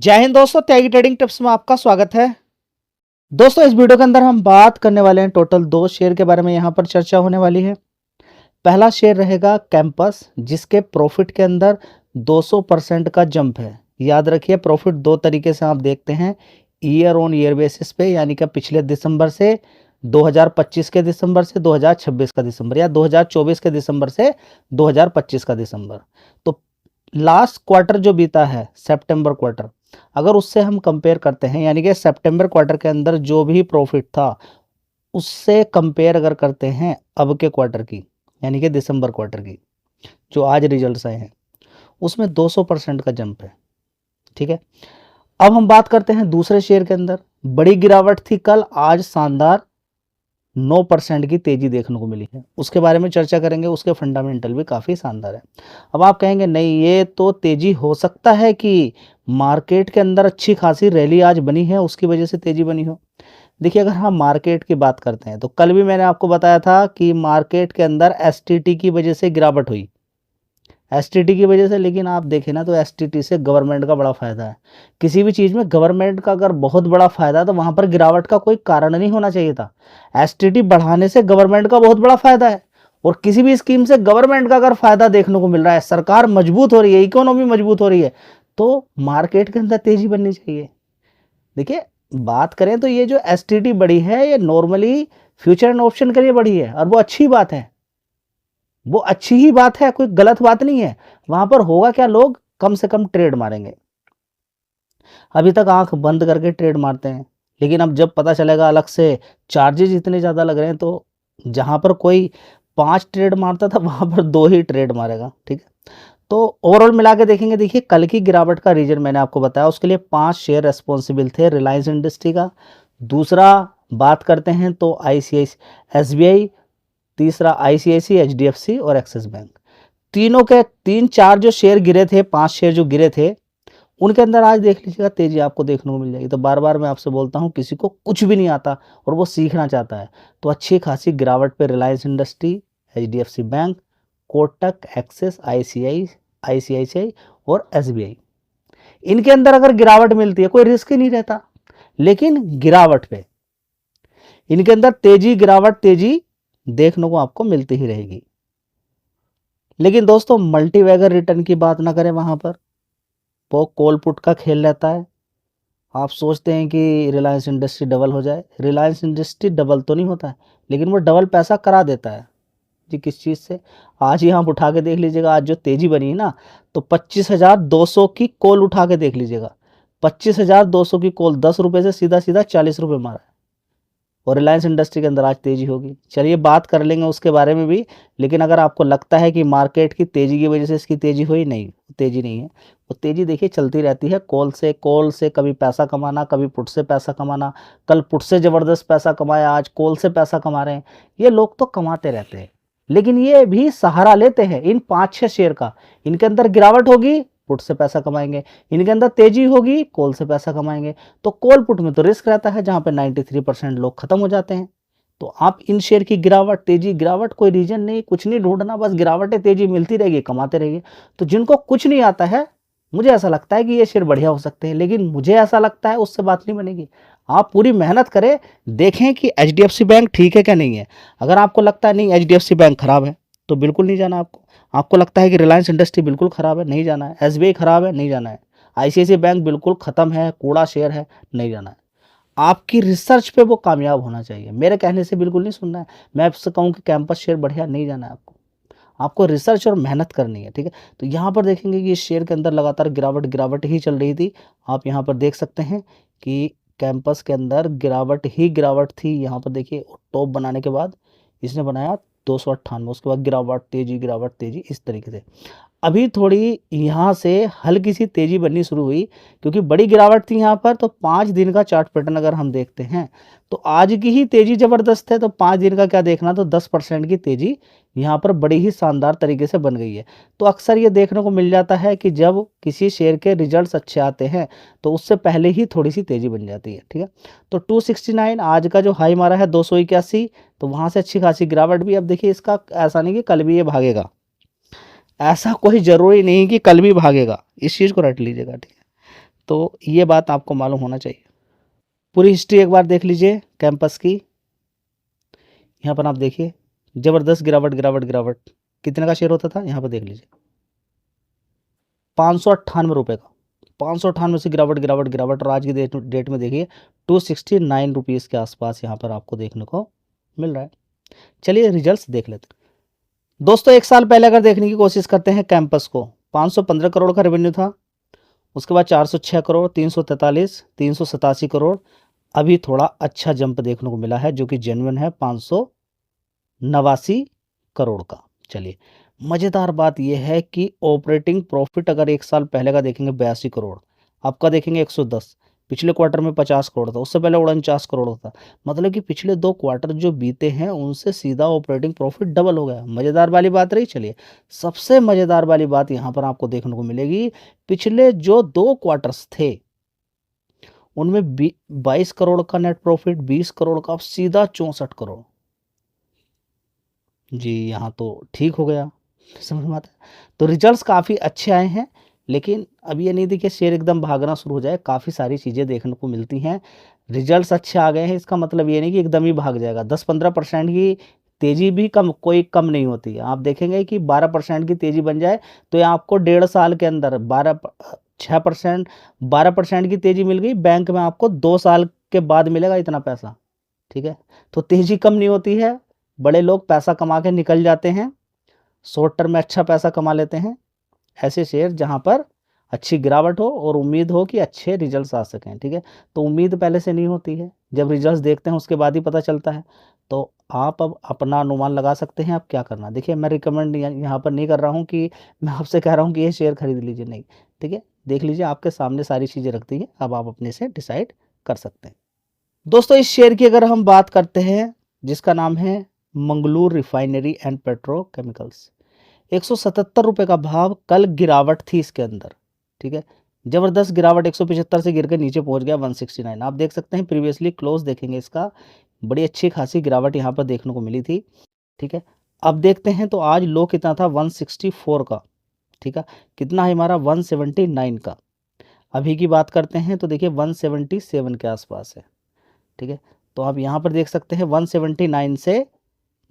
जय हिंद दोस्तों, त्यागी trading tips में आपका स्वागत है। दोस्तों इस वीडियो के अंदर हम बात करने वाले हैं टोटल दो शेयर के बारे में। यहाँ पर चर्चा होने वाली है। पहला शेयर रहेगा कैंपस, जिसके प्रॉफिट के अंदर 200% का जंप है। याद रखिए, प्रॉफिट दो तरीके से आप देखते हैं, ईयर ऑन ईयर बेसिस पे, यानी कि पिछले दिसंबर से 2025 के दिसंबर से 2026 का दिसंबर, या 2024 के दिसंबर से 2025 का दिसंबर। तो लास्ट क्वार्टर जो बीता है, सितंबर क्वार्टर, अगर उससे हम कंपेयर करते हैं, यानी कि सितंबर क्वार्टर के अंदर जो भी प्रॉफिट था उससे कंपेयर अगर करते हैं अब के क्वार्टर की, यानी कि दिसंबर क्वार्टर की जो आज रिजल्ट्स आए हैं, उसमें 200% का जंप है। ठीक है, अब हम बात करते हैं दूसरे शेयर के अंदर। बड़ी गिरावट थी कल, आज शानदार 9% की तेजी देखने को मिली है। उसके बारे में चर्चा करेंगे, उसके फंडामेंटल भी काफ़ी शानदार है। अब आप कहेंगे नहीं, ये तो तेजी हो सकता है कि मार्केट के अंदर अच्छी खासी रैली आज बनी है उसकी वजह से तेजी बनी हो। देखिए, अगर हम मार्केट की बात करते हैं तो कल भी मैंने आपको बताया था कि मार्केट के अंदर एसटीटी की वजह से गिरावट हुई, एसटीटी की वजह से। लेकिन आप देखें ना, तो एसटीटी से गवर्नमेंट का बड़ा फायदा है। किसी भी चीज़ में गवर्नमेंट का अगर बहुत बड़ा फायदा है तो वहां पर गिरावट का कोई कारण नहीं होना चाहिए था। एसटीटी बढ़ाने से गवर्नमेंट का बहुत बड़ा फायदा है, और किसी भी स्कीम से गवर्नमेंट का अगर फायदा देखने को मिल रहा है, सरकार मजबूत हो रही है, इकोनॉमी मजबूत हो रही है, तो मार्केट के अंदर तेजी बननी चाहिए। देखिए, बात करें तो ये जो एसटीटी बढ़ी है, ये नॉर्मली फ्यूचर एंड ऑप्शन के लिए बढ़ी है, और वो अच्छी बात है, वो अच्छी ही बात है, कोई गलत बात नहीं है। वहां पर होगा क्या, लोग कम से कम ट्रेड मारेंगे। अभी तक आंख बंद करके ट्रेड मारते हैं, लेकिन अब जब पता चलेगा अलग से चार्जेस इतने ज़्यादा लग रहे हैं, तो जहां पर कोई 5 ट्रेड मारता था वहां पर 2 ही ट्रेड मारेगा। ठीक है, तो ओवरऑल मिला के देखेंगे। देखिए, कल की गिरावट का रीजन मैंने आपको बताया, उसके लिए 5 शेयर रेस्पॉन्सिबल थे रिलायंस इंडस्ट्री का। दूसरा बात करते हैं तो आईसीआईसी एसबीआई, तीसरा आईसीआईसी एचडीएफसी और एक्सिस बैंक। तीनों के 3-4 जो शेयर गिरे थे, 5 शेयर जो गिरे थे, उनके अंदर आज देख लीजिएगा तेजी आपको देखने को मिल जाएगी। तो बार बार मैं आपसे बोलता हूँ, किसी को कुछ भी नहीं आता और वो सीखना चाहता है, तो अच्छी खासी गिरावट पे Reliance industry, HDFC bank, Kotak, axis, ICICI और एसबीआई, इनके अंदर अगर गिरावट मिलती है कोई रिस्क ही नहीं रहता। लेकिन गिरावट पे इनके अंदर तेजी, गिरावट, तेजी देखने को आपको मिलती ही रहेगी। लेकिन दोस्तों, मल्टीवैगर रिटर्न की बात ना करें, वहां पर वो कॉल पुट का खेल रहता है। आप सोचते हैं कि रिलायंस इंडस्ट्री डबल हो जाए, रिलायंस इंडस्ट्री डबल तो नहीं होता है, लेकिन वो डबल पैसा करा देता है जी। किस चीज़ से? आज ही आप उठा के देख लीजिएगा, आज जो तेजी बनी है ना, तो 25,200 की कॉल उठा के देख लीजिएगा। 25,200 की कॉल 10 रुपये से सीधा सीधा 40 रुपये मारा है, और रिलायंस इंडस्ट्री के अंदर आज तेजी होगी। चलिए बात कर लेंगे उसके बारे में भी। लेकिन अगर आपको लगता है कि मार्केट की तेजी की वजह से इसकी तेजी हुई, नहीं, तेजी नहीं है। वो तेजी देखिए चलती रहती है, कॉल से कभी पैसा कमाना, कभी पुट से पैसा कमाना। कल पुट से ज़बरदस्त पैसा कमाया, आज कॉल से पैसा कमा रहे हैं। ये लोग तो कमाते रहते हैं, लेकिन ये भी सहारा लेते हैं इन 5-6 शेयर का। इनके अंदर गिरावट होगी, पुट से पैसा कमाएंगे। इनके अंदर तेजी होगी, कॉल से पैसा कमाएंगे। तो कॉल पुट में तो रिस्क रहता है, जहां पे 93% लोग खत्म हो जाते हैं। तो आप इन शेयर की गिरावट, तेजी, गिरावट, कोई रीजन नहीं, कुछ नहीं ढूंढना, बस गिरावट है, तेजी मिलती रहेगी, कमाते रहिए। तो जिनको कुछ नहीं आता है, मुझे ऐसा लगता है कि ये शेयर बढ़िया हो सकते हैं, लेकिन मुझे ऐसा लगता है उससे बात नहीं बनेगी। आप पूरी मेहनत करें, देखें कि एचडीएफसी बैंक ठीक है क्या नहीं है। अगर आपको लगता है नहीं एचडीएफसी बैंक खराब है, तो बिल्कुल नहीं जाना आपको। आपको लगता है कि रिलायंस इंडस्ट्री बिल्कुल खराब है, नहीं जाना है। एसबीआई खराब है, नहीं जाना है। आईसीआईसीआई बैंक बिल्कुल खत्म है, कूड़ा शेयर है, नहीं जाना है। आपकी रिसर्च पे वो कामयाब होना चाहिए, मेरे कहने से बिल्कुल नहीं सुनना है। मैं आपसे कहूँ कि कैंपस शेयर बढ़िया, नहीं जाना है आपको। आपको रिसर्च और मेहनत करनी है। ठीक है, तो यहाँ पर देखेंगे कि इस शेयर के अंदर लगातार गिरावट गिरावट ही चल रही थी। आप यहाँ पर देख सकते हैं कि कैंपस के अंदर गिरावट ही गिरावट थी। यहाँ पर देखिए, टॉप बनाने के बाद इसने बनाया 298, उसके बाद गिरावट, तेजी, गिरावट, तेजी, इस तरीके से। अभी थोड़ी यहाँ से हल्की सी तेजी बननी शुरू हुई, क्योंकि बड़ी गिरावट थी यहाँ पर। तो 5 दिन का चार्ट पैटर्न अगर हम देखते हैं, तो आज की ही तेजी जबरदस्त है। तो 5 दिन का क्या देखना, तो 10% की तेजी यहाँ पर बड़ी ही शानदार तरीके से बन गई है। तो अक्सर ये देखने को मिल जाता है कि जब किसी शेयर के रिजल्ट्स अच्छे आते हैं, तो उससे पहले ही थोड़ी सी तेजी बन जाती है। ठीक है, तो 269 आज का जो हाई मारा है, 281, तो वहाँ से अच्छी खासी गिरावट भी। अब देखिए, इसका ऐसा नहीं कि कल भी ये भागेगा, ऐसा कोई ज़रूरी नहीं कि कल भी भागेगा, इस चीज़ को रट लीजिएगा। ठीक है, तो ये बात आपको मालूम होना चाहिए। पूरी हिस्ट्री एक बार देख लीजिए कैंपस की। यहाँ पर आप देखिए ज़बरदस्त गिरावट गिरावट गिरावट। कितने का शेयर होता था यहाँ पर देख लीजिए, 598 रुपये का। 598 से गिरावट गिरावट गिरावट, और आज की डेट में देखिए 269 रुपीज़ के आसपास यहाँ पर आपको देखने को मिल रहा है। चलिए रिजल्ट्स देख लेते हैं। दोस्तों एक साल पहले अगर देखने की कोशिश करते हैं कैंपस को, 515 करोड़ का रेवेन्यू था। उसके बाद 406 करोड़, 343, 387 करोड़। अभी थोड़ा अच्छा जंप देखने को मिला है जो कि जेन्युइन है, 589 करोड़ का। चलिए मज़ेदार बात यह है कि ऑपरेटिंग प्रॉफिट अगर एक साल पहले का देखेंगे 82 करोड़, आपका देखेंगे 110, पिछले क्वार्टर में 50 करोड़ था, उससे पहले 49 करोड़ था। मतलब कि पिछले 2 क्वार्टर जो बीते हैं उनसे सीधा ऑपरेटिंग प्रॉफिट डबल हो गया। मज़ेदार वाली बात रही। चलिए सबसे मज़ेदार वाली बात यहाँ पर आपको देखने को मिलेगी, पिछले जो 2 क्वार्टर्स थे उनमें 22 करोड़ का नेट प्रॉफिट, 20 करोड़ का, सीधा 64 करोड़। जी यहाँ तो ठीक हो गया, समझ में आता है। तो रिजल्ट्स काफ़ी अच्छे आए हैं, लेकिन अब ये नहीं देखिए शेयर एकदम भागना शुरू हो जाए। काफ़ी सारी चीज़ें देखने को मिलती हैं। रिजल्ट्स अच्छे आ गए हैं इसका मतलब ये नहीं कि एकदम ही भाग जाएगा। 10-15% की तेज़ी भी कम नहीं होती है। आप देखेंगे कि 12% की तेज़ी बन जाए तो ये आपको 1.5 साल के अंदर 6%, 12% की तेज़ी मिल गई, बैंक में आपको 2 साल के बाद मिलेगा इतना पैसा। ठीक है, तो तेज़ी कम नहीं होती है। बड़े लोग पैसा कमा के निकल जाते हैं, शॉर्ट टर्म में अच्छा पैसा कमा लेते हैं। ऐसे शेयर जहां पर अच्छी गिरावट हो और उम्मीद हो कि अच्छे रिजल्ट्स आ सकें। ठीक है, तो उम्मीद पहले से नहीं होती है, जब रिजल्ट्स देखते हैं उसके बाद ही पता चलता है। तो आप अब अपना अनुमान लगा सकते हैं आप क्या करना। देखिए मैं रिकमेंड यहाँ पर नहीं कर रहा हूँ कि मैं आपसे कह रहा हूँ कि ये शेयर खरीद लीजिए, नहीं। ठीक है, देख लीजिए, आपके सामने सारी चीज़ें रख दी है, अब आप अपने से डिसाइड कर सकते हैं। दोस्तों इस शेयर की अगर हम बात करते हैं जिसका नाम है मंगलूर रिफाइनरी एंड पेट्रोकेमिकल्स, 177 रुपये का भाव, कल गिरावट थी इसके अंदर। ठीक है, जबरदस्त गिरावट, 175 से गिर के नीचे पहुंच गया 169। आप देख सकते हैं प्रीवियसली क्लोज देखेंगे इसका, बड़ी अच्छी खासी गिरावट यहाँ पर देखने को मिली थी। ठीक है, अब देखते हैं तो आज लो कितना था, 164 का। ठीक है, कितना है हमारा, 179 का। अभी की बात करते हैं तो देखिए 177 के आसपास है। ठीक है, तो आप यहाँ पर देख सकते हैं 179 से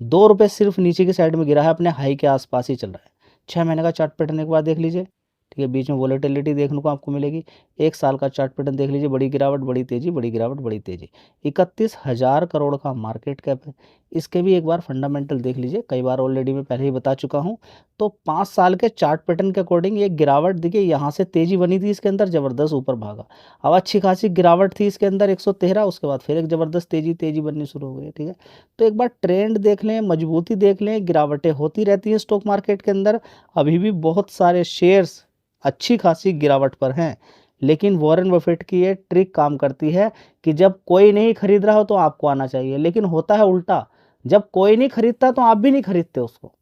2 रुपये सिर्फ नीचे की साइड में गिरा है, अपने हाई के आसपास ही चल रहा है। 6 महीने का चार्ट पैटर्न एक बार देख लीजिए। ठीक है, बीच में वोलेटिलिटी देखने को आपको मिलेगी। 1 साल का चार्ट पैटर्न देख लीजिए, बड़ी गिरावट बड़ी तेजी, बड़ी गिरावट बड़ी तेजी। 31,000 करोड़ का मार्केट कैप है। इसके भी एक बार फंडामेंटल देख लीजिए, कई बार ऑलरेडी मैं पहले ही बता चुका हूँ। तो 5 साल के चार्ट पैटर्न के अकॉर्डिंग ये गिरावट देखिए, यहाँ से तेजी बनी थी इसके अंदर, ज़बरदस्त ऊपर भागा। अब अच्छी खासी गिरावट थी इसके अंदर 113, उसके बाद फिर एक ज़बरदस्त तेजी बननी शुरू हो गई। ठीक है, तो एक बार ट्रेंड देख लें, मजबूती देख लें, गिरावटें होती रहती हैं स्टॉक मार्केट के अंदर। अभी भी बहुत सारे शेयर्स अच्छी खासी गिरावट पर हैं, लेकिन वॉरेन बफेट की ये ट्रिक काम करती है कि जब कोई नहीं खरीद रहा हो तो आपको आना चाहिए, लेकिन होता है उल्टा, जब कोई नहीं खरीदता तो आप भी नहीं खरीदते उसको।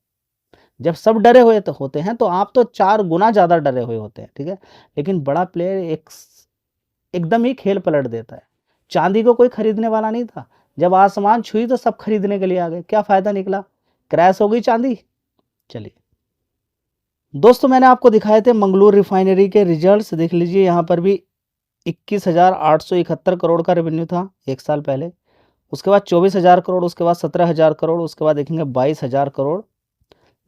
जब सब डरे हुए तो होते हैं तो आप तो 4 गुना ज़्यादा डरे हुए होते हैं। ठीक है, लेकिन बड़ा प्लेयर एकदम ही खेल पलट देता है। चांदी को कोई खरीदने वाला नहीं था, जब आसमान छुई तो सब खरीदने के लिए आ गए। क्या फायदा निकला, क्रैश हो गई चांदी। चलिए दोस्तों मैंने आपको दिखाए थे मंगलूर रिफाइनरी के रिजल्ट्स, देख लीजिए यहाँ पर भी 21,871 करोड़ का रेवेन्यू था एक साल पहले। उसके बाद 24,000 करोड़, उसके बाद 17,000 करोड़, उसके बाद देखेंगे 22,000 करोड़,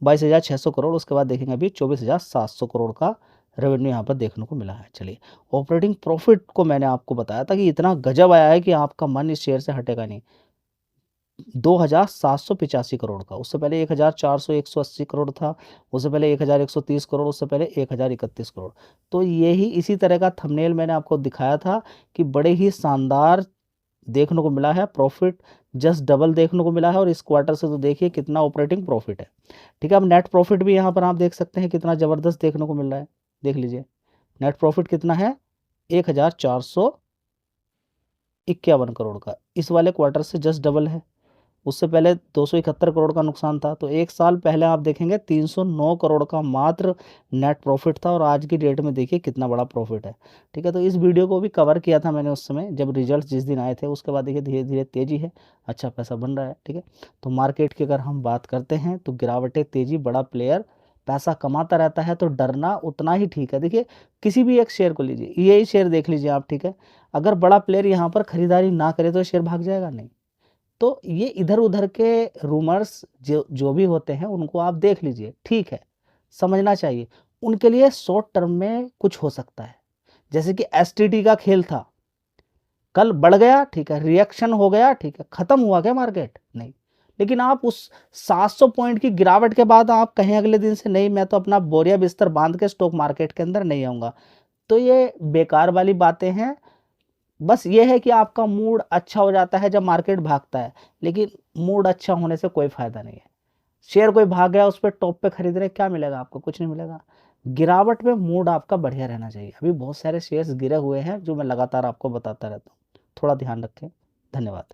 22,600 करोड़, उसके बाद देखेंगे अभी 24,700 करोड़ का रेवेन्यू यहाँ पर देखने को मिला है। चलिए ऑपरेटिंग प्रॉफिट को मैंने आपको बताया था कि इतना गजब आया है कि आपका मन इस शेयर से हटेगा नहीं। 2,785 करोड़ का, उससे पहले 1,480 करोड़ था, उससे पहले 1,130 करोड़, उससे पहले 1,031 करोड़। तो यही इसी तरह का थंबनेल मैंने आपको दिखाया था कि बड़े ही शानदार देखने को मिला है प्रॉफिट, जस्ट डबल देखने को मिला है। और इस क्वार्टर से तो देखिए कितना ऑपरेटिंग प्रॉफिट है। ठीक है, अब नेट प्रॉफिट भी यहाँ पर आप देख सकते हैं कितना ज़बरदस्त देखने को मिल रहा है। देख लीजिए नेट प्रॉफिट कितना है, 1,451 करोड़ का, इस वाले क्वार्टर से जस्ट डबल है। उससे पहले 271 करोड़ का नुकसान था। तो एक साल पहले आप देखेंगे 309 करोड़ का मात्र नेट प्रॉफिट था, और आज की डेट में देखिए कितना बड़ा प्रॉफिट है। ठीक है, तो इस वीडियो को भी कवर किया था मैंने उस समय जब रिजल्ट जिस दिन आए थे। उसके बाद देखिए धीरे धीरे तेजी है, अच्छा पैसा बन रहा है। ठीक है, तो मार्केट की अगर हम बात करते हैं तो गिरावटें तेजी, बड़ा प्लेयर पैसा कमाता रहता है तो डरना उतना ही ठीक है। देखिए किसी भी एक शेयर को लीजिए, यही शेयर देख लीजिए आप, ठीक है, अगर बड़ा प्लेयर यहाँ पर खरीदारी ना करे तो शेयर भाग जाएगा नहीं। तो ये इधर-उधर के रूमर्स जो जो भी होते हैं उनको आप देख लीजिए, ठीक है, समझना चाहिए। उनके लिए शॉर्ट टर्म में कुछ हो सकता है। जैसे कि एसटीटी का खेल था, कल बढ़ गया, ठीक है, रिएक्शन हो गया, ठीक है, खत्म हुआ क्या मार्केट? नहीं। लेकिन आप उस 700 पॉइंट की गिरावट के बाद आप कहें अगले दिन से नहीं मैं तो अपना बोरिया बिस्तर बांध के स्टॉक मार्केट के अंदर नहीं आऊँगा, तो ये बेकार वाली बातें हैं। बस ये है कि आपका मूड अच्छा हो जाता है जब मार्केट भागता है, लेकिन मूड अच्छा होने से कोई फ़ायदा नहीं है। शेयर कोई भाग गया उस पे टॉप पे खरीद रहे, क्या मिलेगा आपको? कुछ नहीं मिलेगा। गिरावट में मूड आपका बढ़िया रहना चाहिए। अभी बहुत सारे शेयर्स गिरे हुए हैं जो मैं लगातार आपको बताता रहता हूँ। थोड़ा ध्यान रखें। धन्यवाद।